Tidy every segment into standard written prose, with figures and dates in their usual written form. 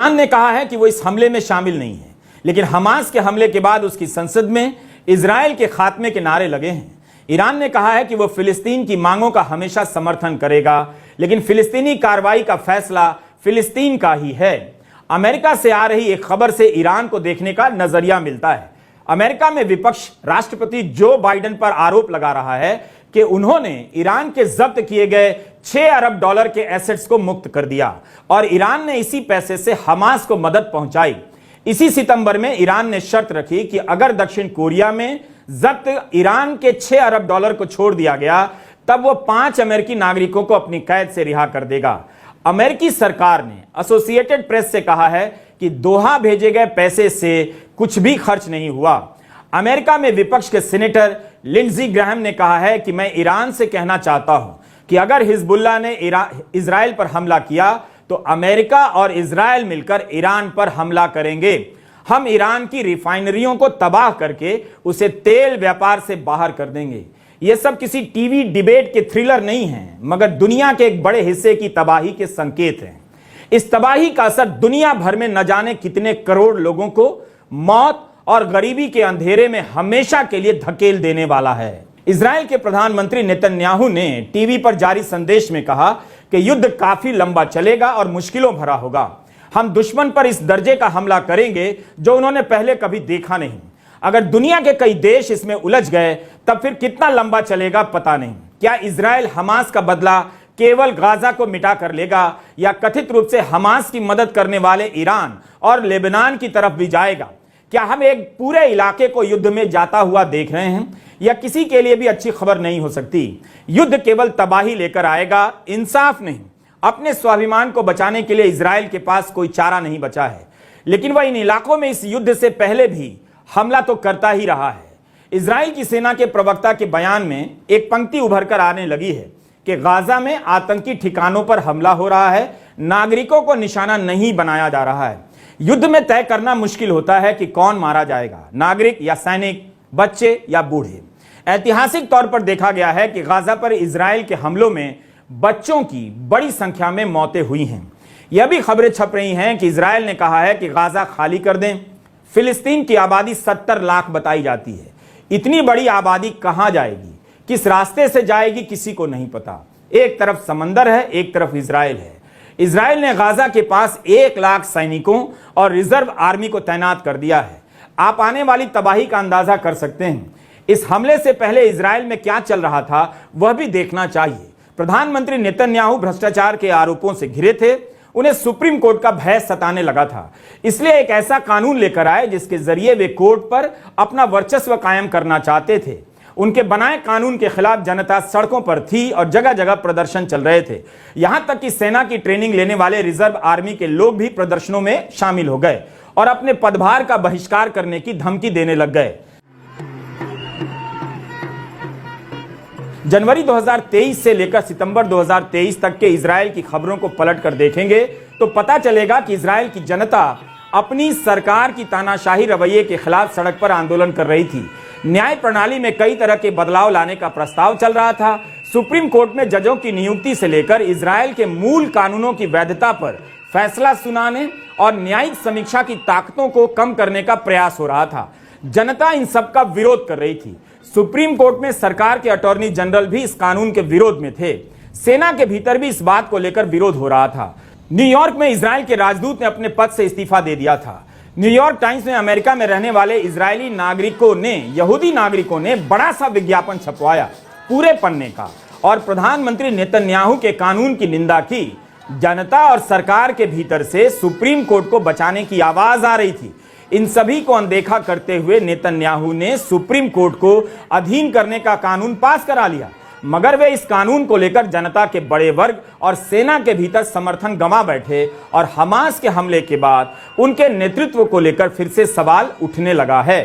Iran ने कहा है कि वो इस हमले में शामिल नहीं है, लेकिन हमास के हमले के बाद उसकी संसद में इजराइल के खात्मे के नारे लगे हैं। ईरान ने कहा है कि वो फिलिस्तीन की मांगों का हमेशा समर्थन करेगा, लेकिन फिलिस्तीनी कार्रवाई का फैसला फिलिस्तीन का ही है। अमेरिका से आ रही एक खबर से ईरान को देखने का नजरिया मिलता है। अमेरिका में विपक्ष राष्ट्रपति जो बाइडेन पर आरोप लगा रहा है कि उन्होंने ईरान के जब्त किए गए 6 अरब डॉलर के एसेट्स को मुक्त कर दिया और ईरान ने इसी पैसे से हमास को मदद पहुंचाई। इसी सितंबर में ईरान ने शर्त रखी कि अगर दक्षिण कोरिया में जब्त ईरान के 6 अरब डॉलर को छोड़ दिया गया, तब वो 5 अमेरिकी नागरिकों को अपनी कैद से रिहा कर देगा। अमेरिकी सरकार ने एसोसिएटेड प्रेस से कहा है कि दोहा भेजे गए पैसे से कुछ भी खर्च नहीं हुआ। अमेरिका में विपक्ष के सीनेटर लिंडजी ग्राहम ने कहा है कि मैं ईरान से कहना चाहता हूं कि अगर हिजबुल्लाह ने इजराइल पर हमला किया तो अमेरिका और इजराइल मिलकर ईरान पर हमला करेंगे। हम ईरान की रिफाइनरियों को तबाह करके उसे तेल व्यापार से बाहर कर देंगे। यह सब किसी टीवी डिबेट के थ्रिलर नहीं है, मगर दुनिया के एक बड़े हिस्से की तबाही के संकेत हैं। इस तबाही का असर दुनिया भर में न जाने कितने करोड़ लोगों को मौत और गरीबी के अंधेरे में हमेशा के लिए धकेल देने वाला है। इजराइल के प्रधानमंत्री नेतन्याहू ने टीवी पर जारी संदेश में कहा कि युद्ध काफी लंबा चलेगा और मुश्किलों भरा होगा। हम दुश्मन पर इस दर्जे का हमला करेंगे जो उन्होंने पहले कभी देखा नहीं। अगर दुनिया के कई देश इसमें उलझ गए तब फिर कितना लंबा चलेगा पता नहीं। क्या इजराइल हमास का बदला केवल गाजा को मिटा कर लेगा या कथित रूप से हमास की मदद करने वाले ईरान और लेबनान की तरफ भी जाएगा? क्या हम एक पूरे इलाके को युद्ध में जाता हुआ देख रहे हैं? या किसी के लिए भी अच्छी खबर नहीं हो सकती। युद्ध केवल तबाही लेकर आएगा, इंसाफ नहीं। अपने स्वाभिमान को बचाने के लिए इजराइल के पास कोई चारा नहीं बचा है, लेकिन वह इन इलाकों में इस युद्ध से पहले भी हमला तो करता ही रहा है। इजराइल की सेना के प्रवक्ता के बयान में एक पंक्ति उभर कर आने लगी है कि गाजा में आतंकी ठिकानों पर हमला हो रहा है, नागरिकों को निशाना नहीं बनाया जा रहा है। युद्ध में तय करना मुश्किल होता है कि कौन मारा जाएगा, नागरिक या सैनिक, बच्चे या बूढ़े। ऐतिहासिक तौर पर देखा गया है कि गाजा पर इजराइल के हमलों में बच्चों की बड़ी संख्या में मौतें हुई हैं। यह भी खबरें छप रही हैं कि इजराइल ने कहा है कि गाजा खाली कर दें। फिलिस्तीन की आबादी 70 लाख बताई जाती है। इतनी बड़ी आबादी कहां जाएगी, किस रास्ते से जाएगी, किसी को नहीं पता। एक तरफ समंदर है, एक तरफ इजराइल है। इजराइल ने गाजा के पास 1 लाख सैनिकों और रिजर्व आर्मी को तैनात कर दिया है। आप आने वाली तबाही का अंदाजा कर सकते हैं। इस हमले से पहले इजराइल में क्या चल रहा था वह भी देखना चाहिए। प्रधानमंत्री नेतन्याहू भ्रष्टाचार के आरोपों से घिरे थे। उन्हें सुप्रीम कोर्ट का भय सताने लगा था, इसलिए एक ऐसा कानून लेकर आए जिसके जरिए वे कोर्ट पर अपना वर्चस्व कायम करना चाहते थे। उनके बनाए कानून के खिलाफ जनता सड़कों पर थी और जगह जगह प्रदर्शन चल रहे थे। यहां तक कि सेना की ट्रेनिंग लेने वाले रिजर्व आर्मी के लोग भी प्रदर्शनों में शामिल हो गए और अपने पदभार का बहिष्कार करने की धमकी देने लग गए। जनवरी 2023 से लेकर सितंबर 2023 तक के इजराइल की खबरों को पलटकर देखेंगे तो पता चलेगा कि इजराइल की जनता अपनी सरकार की तानाशाही रवैये के खिलाफ सड़क पर आंदोलन कर रही थी। न्याय प्रणाली में कई तरह के बदलाव लाने का प्रस्ताव चल रहा था। सुप्रीम कोर्ट में जजों की नियुक्ति से लेकर इजराइल के मूल कानूनों की वैधता पर फैसला सुनाने और न्यायिक समीक्षा की ताकतों को कम करने का प्रयास हो रहा था। जनता इन सब का विरोध कर रही थी। सुप्रीम कोर्ट में सरकार के अटॉर्नी जनरल भी इस कानून के विरोध में थे। सेना के भीतर भी इस बात को लेकर विरोध हो रहा था। न्यूयॉर्क में इजराइल के राजदूत ने अपने पद से इस्तीफा दे दिया था। न्यूयॉर्क टाइम्स में अमेरिका में रहने वाले इजरायली यहूदी नागरिकों ने बड़ा सा विज्ञापन छपवाया पूरे पन्ने का और प्रधानमंत्री नेतन्याहू के कानून की निंदा की। जनता और सरकार के भीतर से सुप्रीम कोर्ट को बचाने की आवाज आ रही थी। इन सभी को अनदेखा करते हुए नेतन्याहू ने सुप्रीम कोर्ट को अधीन करने का कानून पास करा लिया, मगर वे इस कानून को लेकर जनता के बड़े वर्ग और सेना के भीतर समर्थन गंवा बैठे और हमास के हमले के बाद उनके नेतृत्व को लेकर फिर से सवाल उठने लगा है।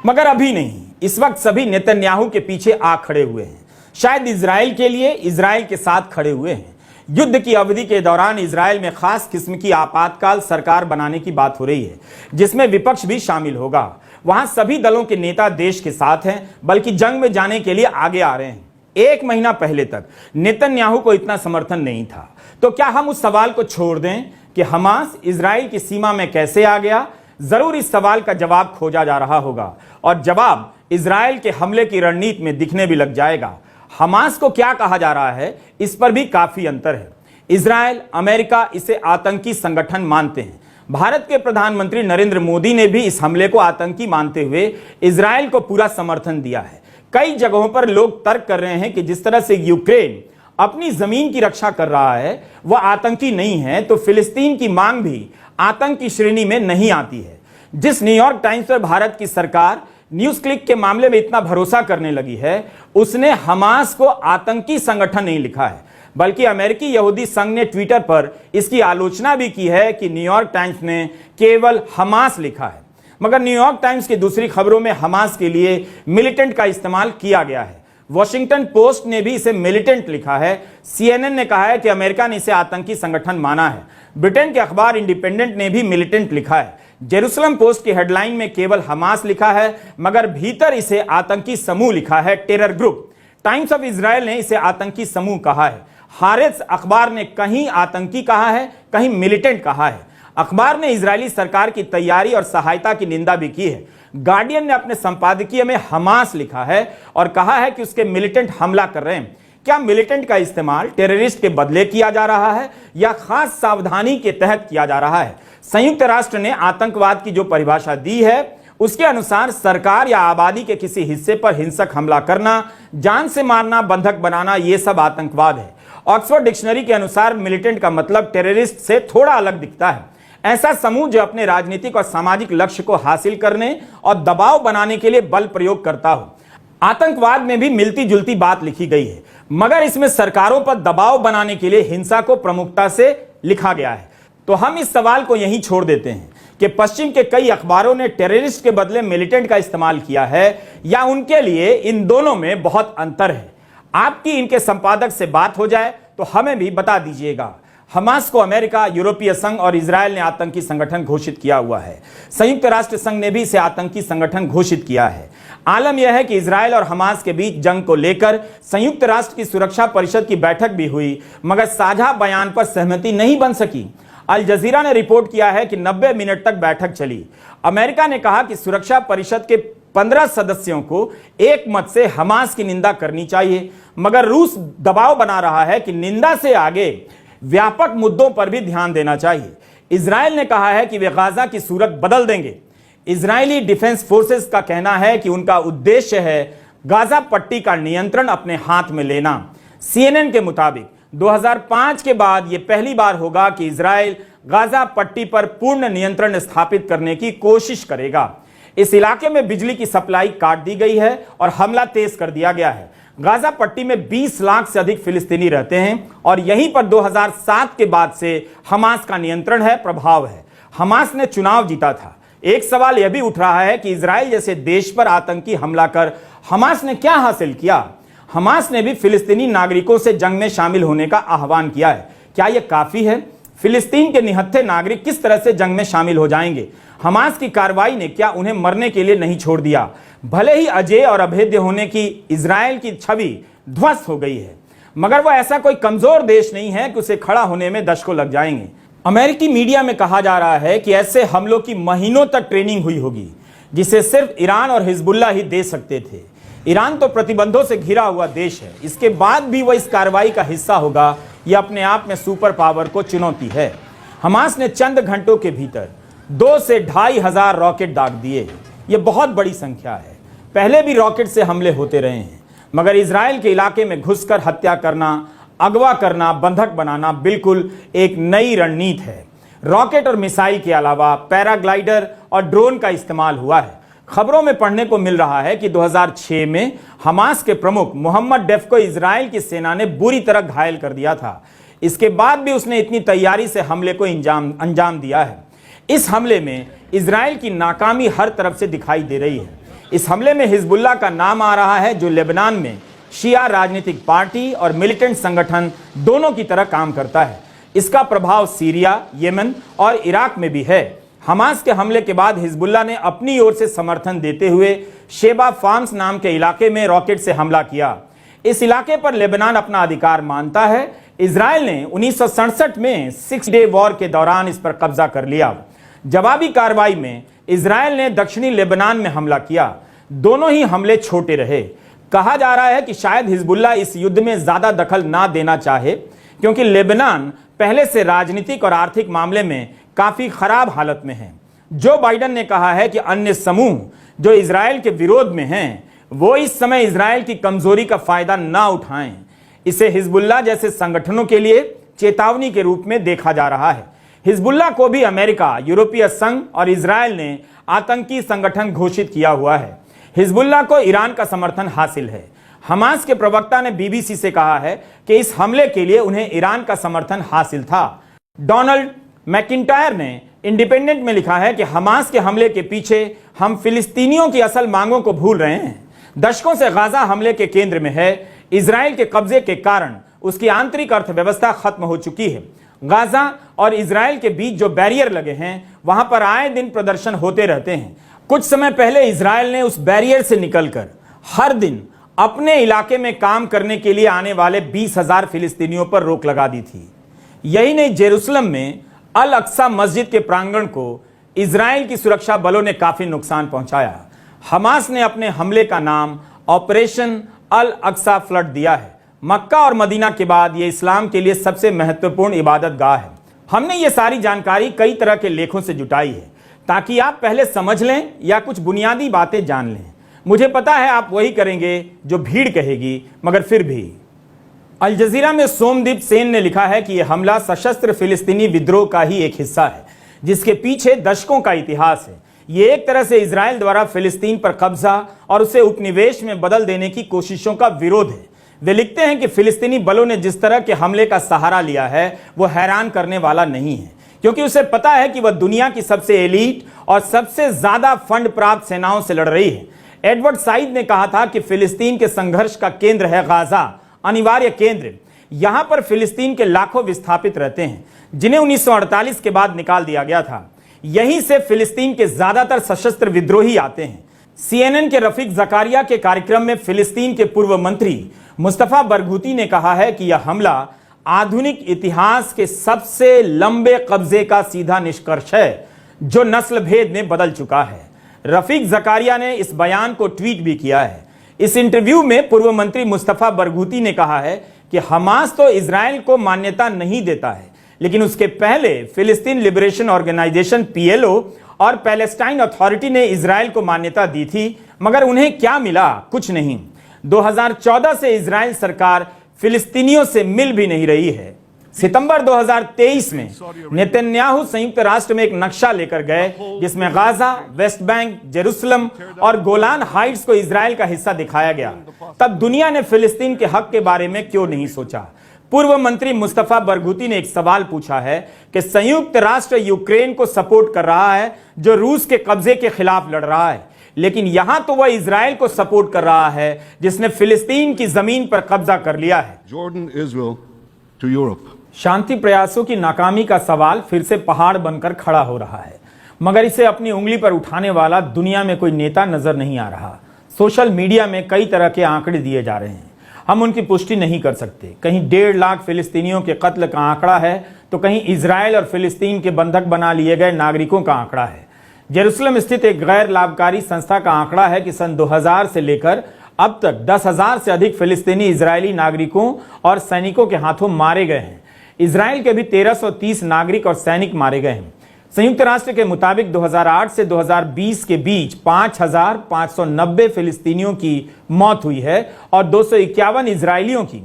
मगर अभी नहीं, इस वक्त सभी नेतन्याहू के पीछे आ खड़े हुए हैं। शायद इजराइल के लिए इजराइल के साथ खड़े हुए हैं। युद्ध की अवधि के दौरान इजराइल में खास किस्म की आपातकाल सरकार बनाने की बात हो रही है, जिसमें विपक्ष भी शामिल होगा। वहां सभी दलों के नेता देश के साथ हैं, बल्कि जंग में जाने के लिए आगे आ रहे हैं। 1 महीना पहले तक नेतन्याहू को इतना समर्थन नहीं था। तो क्या हम उस सवाल को छोड़ दें कि हमास इजराइल की सीमा में कैसे आ गया। जरूर इस सवाल का जवाब खोजा जा रहा होगा और जवाब इजराइल के हमले की रणनीति में दिखने भी लग जाएगा। हमास को क्या कहा जा रहा है, इस पर भी काफी अंतर है। इजराइल, अमेरिका इसे आतंकी संगठन मानते हैं। भारत के प्रधानमंत्री नरेंद्र मोदी ने भी इस हमले को आतंकी मानते हुए इजराइल को पूरा समर्थन दिया है। कई जगहों पर लोग तर्क कर रहे हैं कि जिस तरह से यूक्रेन अपनी जमीन की रक्षा कर रहा है वह आतंकी नहीं है, तो फिलिस्तीन की मांग भी आतंक की श्रेणी में नहीं आती है। जिस न्यूयॉर्क टाइम्स पर भारत की सरकार न्यूज क्लिक के मामले में इतना भरोसा करने लगी है, उसने हमास को आतंकी संगठन नहीं लिखा है, बल्कि अमेरिकी यहूदी संघ ने ट्विटर पर इसकी आलोचना भी की है कि न्यूयॉर्क टाइम्स ने केवल हमास लिखा है। मगर न्यूयॉर्क टाइम्स की दूसरी खबरों में हमास के लिए मिलिटेंट का इस्तेमाल किया गया है। वॉशिंगटन पोस्ट ने भी इसे मिलिटेंट लिखा है। CNN ने कहा है कि अमेरिका ने इसे आतंकी संगठन माना है। ब्रिटेन के अखबार इंडिपेंडेंट ने भी मिलिटेंट लिखा है। जेरूसलम पोस्ट की हेडलाइन में केवल हमास लिखा है, मगर भीतर इसे आतंकी समूह लिखा है, terror group. Times of Israel ने इसे आतंकी समूह कहा है। हारेत्स अखबार ने कहीं आतंकी कहा है, कहीं मिलिटेंट कहा है। अखबार ने इजरायली सरकार की तैयारी और सहायता की निंदा भी की है। गार्डियन ने अपने संपादकीय में हमास लिखा है और कहा है कि उसके मिलिटेंट हमला कर रहे हैं। क्या मिलिटेंट का इस्तेमाल टेररिस्ट के बदले किया जा रहा है या खास सावधानी के तहत किया जा रहा है? संयुक्त राष्ट्र ने आतंकवाद की जो परिभाषा दी है उसके अनुसार सरकार या आबादी के किसी हिस्से पर हिंसक हमला करना, जान से मारना, बंधक बनाना, यह सब आतंकवाद है। ऑक्सफोर्ड डिक्शनरी के अनुसार मिलिटेंट का मतलब टेररिस्ट से थोड़ा अलग दिखता है। ऐसा समूह जो अपने राजनीतिक और सामाजिक लक्ष्य को हासिल करने और दबाव बनाने के लिए बल प्रयोग करता हो। आतंकवाद में भी मिलती जुलती बात लिखी गई है, मगर इसमें सरकारों पर दबाव बनाने के लिए हिंसा को प्रमुखता से लिखा गया है। तो हम इस सवाल को यहीं छोड़ देते हैं कि पश्चिम के कई अखबारों ने टेररिस्ट के बदले मिलिटेंट का इस्तेमाल किया है या उनके लिए इन दोनों में बहुत अंतर है। आपकी इनके संपादक से बात हो जाए तो हमें भी बता दीजिएगा। हमास को अमेरिका, यूरोपीय संघ और इजराइल ने आतंकी संगठन घोषित किया हुआ है। संयुक्त राष्ट्र संघ ने भी इसे आतंकी संगठन घोषित किया है। आलम यह है कि इजराइल और हमास के बीच जंग को लेकर संयुक्त राष्ट्र की सुरक्षा परिषद की बैठक भी हुई, मगर साझा बयान पर सहमति नहीं बन सकी। अल जजीरा ने रिपोर्ट किया है कि 90 मिनट तक बैठक चली। अमेरिका ने कहा कि सुरक्षा परिषद के 15 सदस्यों को एक मत से हमास की निंदा करनी चाहिए, मगर रूस दबाव बना रहा है कि निंदा से आगे व्यापक मुद्दों पर भी ध्यान देना चाहिए। इजराइल ने कहा है कि वे गाजा की सूरत बदल देंगे। इजरायली डिफेंस फोर्सेस का कहना है कि उनका उद्देश्य है गाजा पट्टी का नियंत्रण अपने हाथ में लेना। CNN के मुताबिक 2005 के बाद यह पहली बार होगा कि इजराइल गाजा पट्टी पर पूर्ण नियंत्रण स्थापित करने की कोशिश करेगा। इस इलाके में बिजली की सप्लाई काट दी गई है और हमला तेज कर दिया गया है। गाजा पट्टी में 20 लाख से अधिक फिलिस्तीनी रहते हैं और यहीं पर 2007 के बाद से हमास का नियंत्रण है, प्रभाव है। हमास ने चुनाव जीता था। एक सवाल यह भी उठ रहा है कि इजराइल जैसे देश पर आतंकी हमला कर हमास ने क्या हासिल किया? हमास ने भी फिलिस्तीनी नागरिकों से जंग में शामिल होने का आह्वान किया है। क्या यह काफी है? फिलिस्तीन के निहत्थे नागरिक किस तरह से जंग में शामिल हो जाएंगे? हमास की कार्रवाई ने क्या उन्हें मरने के लिए नहीं छोड़ दिया? भले ही अजेय और अभेद्य होने की इजराइल की छवि ध्वस्त हो गई है, मगर वह ऐसा कोई कमजोर देश नहीं है कि उसे खड़ा होने में दशकों लग जाएंगे। अमेरिकी मीडिया में कहा जा रहा है कि ऐसे हमलों की महीनों तक ट्रेनिंग हुई होगी, जिसे सिर्फ ईरान और हिजबुल्लाह ही दे सकते थे। ईरान तो प्रतिबंधों से घिरा हुआ देश है, इसके बाद भी वह इस कार्रवाई का हिस्सा होगा, यह अपने आप में सुपर पावर को चुनौती है। हमास ने चंद घंटों के भीतर 2 से 2,500 रॉकेट दाग दिए। यह बहुत बड़ी संख्या है। पहले भी रॉकेट से हमले होते रहे हैं, मगर इजराइल के इलाके में घुसकर हत्या करना, अगवा करना, बंधक बनाना बिल्कुल एक नई रणनीति है। रॉकेट और मिसाइल के अलावा पैराग्लाइडर और ड्रोन का इस्तेमाल हुआ है। खबरों में पढ़ने को मिल रहा है कि 2006 में हमास के प्रमुख मोहम्मद डेफ को इजराइल की सेना ने बुरी तरह घायल कर दिया था। इसके बाद भी उसने इतनी तैयारी से हमले को अंजाम दिया है। इस हमले में इजराइल की नाकामी हर तरफ से दिखाई दे रही है। इस हमले में हिजबुल्लाह का नाम आ रहा है, जो लेबनान में शिया राजनीतिक पार्टी और मिलिटेंट संगठन दोनों की तरह काम करता है। इसका प्रभाव सीरिया, येमन और इराक में भी है। हमास के हमले के बाद हिजबुल्लाह ने अपनी ओर से समर्थन देते हुए शेबा फार्म्स नाम के इलाके में रॉकेट से हमला किया। इस इलाके पर लेबनान अपना अधिकार मानता है, इजराइल ने 1967 में 6 डे वॉर के दौरान इस पर कब्जा कर लिया। जवाबी कार्रवाई में इजराइल ने दक्षिणी लेबनान में हमला किया। दोनों ही हमले छोटे रहे। कहा जा रहा है कि शायद हिजबुल्लाह इस युद्ध में ज्यादा दखल ना देना चाहे, क्योंकि लेबनान पहले से राजनीतिक और आर्थिक मामले में काफी खराब हालत में है। जो बाइडेन ने कहा है कि अन्य समूह जो इजराइल के विरोध में हैं, वो इस समय इजराइल की कमजोरी का फायदा ना उठाएं। इसे हिजबुल्लाह जैसे संगठनों के लिए चेतावनी के रूप में देखा जा रहा है। हिजबुल्लाह को भी अमेरिका, यूरोपीय संघ और इजराइल ने आतंकी संगठन घोषित किया हुआ है। हिजबुल्लाह को ईरान का समर्थन हासिल है। हमास के प्रवक्ता ने बीबीसी से कहा है कि इस हमले के लिए उन्हें ईरान का समर्थन हासिल था। डोनाल्ड मैकिंटायर ने इंडिपेंडेंट में लिखा है कि हमास के हमले के पीछे हम फिलिस्तीनियों की असल मांगों को भूल रहे हैं। दशकों से गाजा हमले के केंद्र में है। इजराइल के कब्जे के कारण उसकी आंतरिक अर्थव्यवस्था खत्म हो चुकी है। गाजा और इजराइल के बीच जो बैरियर लगे हैं, वहां पर आए दिन प्रदर्शन होते रहते हैं। कुछ समय पहले इजराइल ने उस बैरियर से निकलकर हर दिन अपने इलाके में काम करने के लिए आने वाले 20,000 फिलिस्तीनियों पर रोक लगा दी थी। यही नहीं, जेरूसलम में अल अक्सा मस्जिद के प्रांगण को इजराइल की सुरक्षा बलों ने काफी नुकसान पहुंचाया। हमास ने अपने हमले का नाम ऑपरेशन अल अक्सा फ्लड दिया है। मक्का और मदीना के बाद यह इस्लाम के लिए सबसे महत्वपूर्ण इबादत गाह है। हमने ये सारी जानकारी कई तरह के लेखों से जुटाई है ताकि आप पहले समझ लें या कुछ बुनियादी बातें जान लें। मुझे पता है आप वही करेंगे जो भीड़ कहेगी, मगर फिर भी। अल जजीरा में सोमदीप सेन ने लिखा है कि यह हमला सशस्त्र फिलिस्तीनी विद्रोह का ही एक हिस्सा है, जिसके पीछे दशकों का इतिहास है। यह एक तरह से इजराइल द्वारा फिलिस्तीन पर कब्जा और उसे उपनिवेश में बदल देने की कोशिशों का विरोध है। वे लिखते हैं कि फिलिस्तीनी बलों ने जिस तरह के हमले का सहारा लिया है, वो हैरान करने वाला नहीं है, क्योंकि उसे पता है कि वह दुनिया की सबसे एलीट और सबसे ज्यादा फंड प्राप्त सेनाओं से लड़ रही है। एडवर्ड साइद ने कहा था कि फिलिस्तीन के संघर्ष का केंद्र है गाजा, अनिवार्य केंद्र। यहां पर फिलिस्तीन के लाखों विस्थापित रहते हैं, जिन्हें 1948 के बाद निकाल दिया गया था। यहीं से फिलिस्तीन के ज्यादातर सशस्त्र विद्रोही आते हैं। CNN के रफीक जकारिया के कार्यक्रम में फिलिस्तीन के पूर्व मंत्री मुस्तफा बरगूती ने कहा है कि यह हमला आधुनिक इतिहास के सबसे लंबे कब्जे का सीधा निष्कर्ष है, जो नस्ल भेद में बदल चुका है। रफीक जकारिया ने इस बयान को ट्वीट भी किया है। इस इंटरव्यू में पूर्व मंत्री मुस्तफा बरगूती ने कहा है कि हमास तो इजराइल को मान्यता नहीं देता है, लेकिन उसके पहले फिलिस्तीन लिबरेशन ऑर्गेनाइजेशन PLO और पैलेस्टाइन अथॉरिटी ने इजराइल को मान्यता दी थी, मगर उन्हें क्या मिला? कुछ नहीं। 2014 से इजराइल सरकार फिलिस्तीनियों से मिल भी नहीं रही है। सितंबर 2023 में नेतन्याहू संयुक्त राष्ट्र में एक नक्शा लेकर गए, जिसमें गाजा, वेस्ट बैंक, जेरूसलम और गोलान हाइट्स को इजराइल का हिस्सा दिखाया गया। तब दुनिया ने फिलिस्तीन के हक के बारे में क्यों नहीं सोचा? पूर्व मंत्री मुस्तफा बरगूती ने एक सवाल पूछा है कि संयुक्त राष्ट्र यूक्रेन को सपोर्ट कर रहा है, जो रूस के कब्जे के खिलाफ लड़ रहा है, लेकिन यहां तो वह इजराइल को सपोर्ट कर रहा है, जिसने फिलिस्तीन की जमीन पर कब्जा कर लिया है। Jordan, Israel to Europe. शांति प्रयासों की नाकामी का सवाल फिर से पहाड़ बनकर खड़ा हो रहा है, मगर इसे अपनी उंगली पर उठाने वाला दुनिया में कोई नेता नजर नहीं आ रहा। सोशल मीडिया में कई तरह के आंकड़े दिए जा रहे हैं, हम उनकी पुष्टि नहीं कर सकते। कहीं 1.5 लाख फिलिस्तीनियों के कत्ल का आंकड़ा है, तो कहीं इजराइल और फिलिस्तीन के बंधक बना लिए गए नागरिकों का आंकड़ा है। जेरूसलम स्थित एक गैर लाभकारी संस्था का आंकड़ा है कि सन 2000 से लेकर अब तक 10,000 से अधिक फिलिस्तीनी इजरायली नागरिकों और सैनिकों के हाथों मारे गए हैं। इजराइल के भी 1330 नागरिक और सैनिक मारे गए हैं। संयुक्त राष्ट्र के मुताबिक 2008 से 2020 के बीच 5,590 फिलिस्तीनियों की मौत हुई है और 251 इजरायलियों की।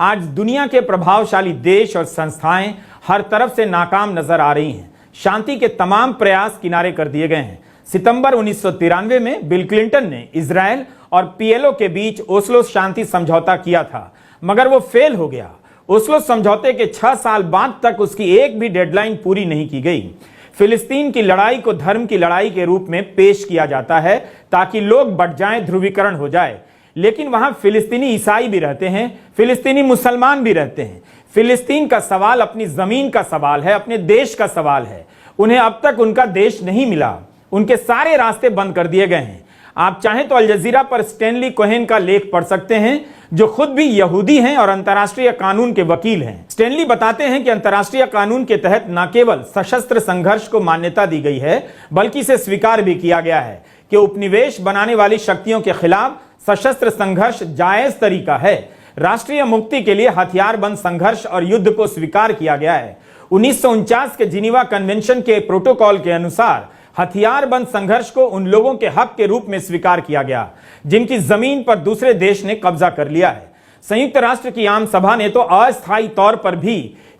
आज दुनिया के प्रभावशाली देश और संस्थाएं हर तरफ से नाकाम नजर आ रही हैं। शांति के तमाम प्रयास किनारे कर दिए गए हैं। सितंबर 1993 में बिल क्लिंटन ने इजराइल और PLO के बीच ओस्लो शांति समझौता किया था, मगर वो फेल हो गया। ओस्लो समझौते के 6 साल बाद तक उसकी एक भी डेडलाइन पूरी नहीं की गई। फिलिस्तीन की लड़ाई को धर्म की लड़ाई के रूप में पेश किया जाता है ताकि लोग बढ़ जाएं, ध्रुवीकरण हो जाए, लेकिन वहां फिलिस्तीनी ईसाई भी रहते हैं, फिलिस्तीनी मुसलमान भी रहते हैं। फिलिस्तीन का सवाल अपनी जमीन का सवाल है, अपने देश का सवाल है। उन्हें अब तक उनका देश नहीं मिला, उनके सारे रास्ते बंद कर दिए गए हैं। आप चाहें तो अल जजीरा पर स्टैनली कोहेन का लेख पढ़ सकते हैं, जो खुद भी यहूदी हैं और अंतर्राष्ट्रीय कानून के वकील हैं। स्टैनली बताते हैं कि अंतर्राष्ट्रीय कानून के तहत न केवल सशस्त्र संघर्ष को मान्यता दी गई है, बल्कि इसे स्वीकार भी किया गया है कि उपनिवेश बनाने वाली शक्तियों के खिलाफ सशस्त्र संघर्ष जायज तरीका है। राष्ट्रीय मुक्ति के लिए हथियारबंद संघर्ष और युद्ध को स्वीकार किया गया है। 1949 के जिनीवा कन्वेंशन के प्रोटोकॉल के अनुसार हथियारबंद संघर्ष को उन लोगों के हक के रूप में स्वीकार किया गया जिनकी जमीन पर दूसरे देश ने कब्जा कर लिया है। संयुक्त राष्ट्र की आम सभा ने तो अस्थायी तौर पर भी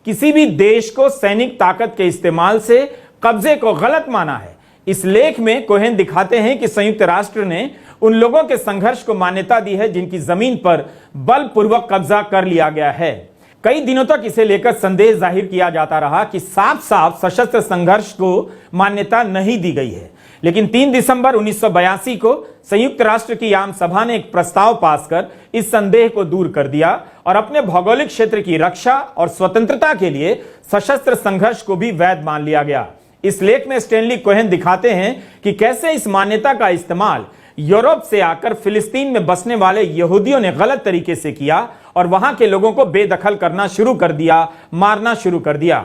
किसी भी देश को सैनिक ताकत के इस्तेमाल से कब्जे को गलत माना है। इस लेख में कोहेन दिखाते हैं कि संयुक्त राष्ट्र ने उन लोगों के संघर्ष को मान्यता दी है जिनकी जमीन पर बलपूर्वक कब्जा कर लिया गया है। कई दिनों तक इसे लेकर संदेह जाहिर किया जाता रहा कि साफ साफ सशस्त्र संघर्ष को मान्यता नहीं दी गई है, लेकिन 3 दिसंबर 1982 को संयुक्त राष्ट्र की आम सभा ने एक प्रस्ताव पास कर इस संदेह को दूर कर दिया और अपने भौगोलिक क्षेत्र की रक्षा और स्वतंत्रता के लिए सशस्त्र संघर्ष को भी वैध मान लिया गया। इस लेख में स्टैनली कोहेन दिखाते हैं कि कैसे इस मान्यता का इस्तेमाल यूरोप से आकर फिलिस्तीन में बसने वाले यहूदियों ने गलत तरीके से किया और वहां के लोगों को बेदखल करना शुरू कर दिया, मारना शुरू कर दिया।